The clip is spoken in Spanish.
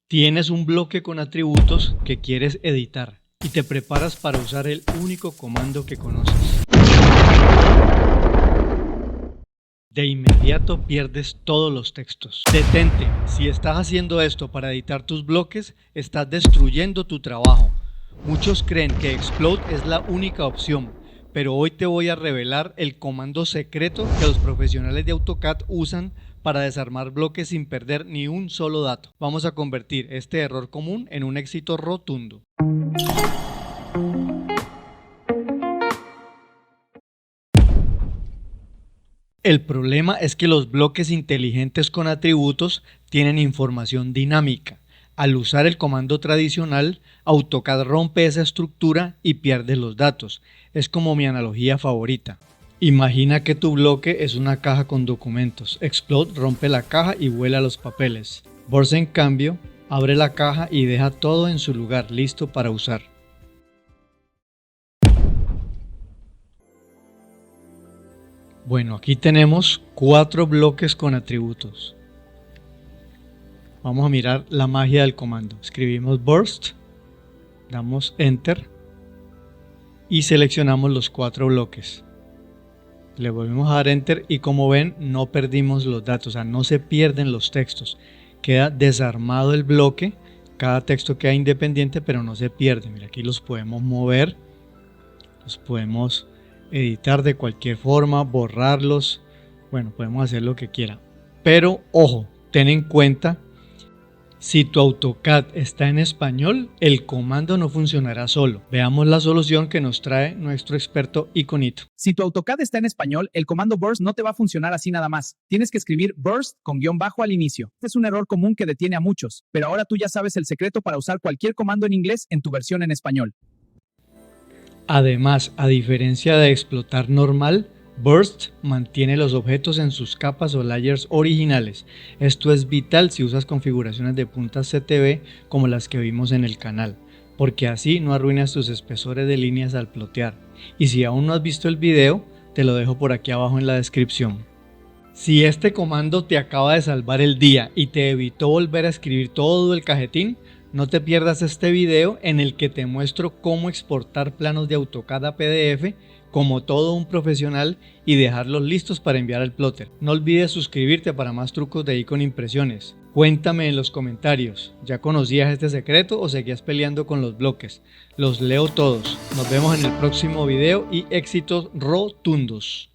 Tienes un bloque con atributos que quieres editar y te preparas para usar el único comando que conoces. De inmediato pierdes todos los textos. Detente, si estás haciendo esto para editar tus bloques, estás destruyendo tu trabajo. Muchos creen que Explode es la única opción, pero hoy te voy a revelar el comando secreto que los profesionales de AutoCAD usan para desarmar bloques sin perder ni un solo dato. Vamos a convertir este error común en un éxito rotundo. El problema es que los bloques inteligentes con atributos tienen información dinámica. Al usar el comando tradicional, AutoCAD rompe esa estructura y pierde los datos. Es como mi analogía favorita. Imagina que tu bloque es una caja con documentos. Explode rompe la caja y vuela los papeles. Burst, en cambio, abre la caja y deja todo en su lugar, listo para usar. Bueno, aquí tenemos 4 bloques con atributos. Vamos a mirar la magia del comando. Escribimos burst, damos enter y seleccionamos los 4 bloques. Le volvemos a dar enter y como ven no perdimos los datos, o sea, no se pierden los textos. Queda desarmado el bloque, cada texto queda independiente pero no se pierde. Mira, aquí los podemos mover, los podemos editar de cualquier forma, borrarlos, bueno, podemos hacer lo que quiera. Pero ojo, ten en cuenta, si tu AutoCAD está en español, el comando no funcionará solo. Veamos la solución que nos trae nuestro experto Iconito. Si tu AutoCAD está en español, el comando burst no te va a funcionar así nada más. Tienes que escribir burst con guión bajo al inicio. Este es un error común que detiene a muchos, pero ahora tú ya sabes el secreto para usar cualquier comando en inglés en tu versión en español. Además, a diferencia de explotar normal, Burst mantiene los objetos en sus capas o layers originales. Esto es vital si usas configuraciones de puntas CTB como las que vimos en el canal, porque así no arruinas tus espesores de líneas al plotear. Y si aún no has visto el video, te lo dejo por aquí abajo en la descripción. Si este comando te acaba de salvar el día y te evitó volver a escribir todo el cajetín, no te pierdas este video en el que te muestro cómo exportar planos de AutoCAD a PDF como todo un profesional y dejarlos listos para enviar al plotter. No olvides suscribirte para más trucos de Icon Impresiones. Cuéntame en los comentarios, ¿ya conocías este secreto o seguías peleando con los bloques? Los leo todos. Nos vemos en el próximo video y éxitos rotundos.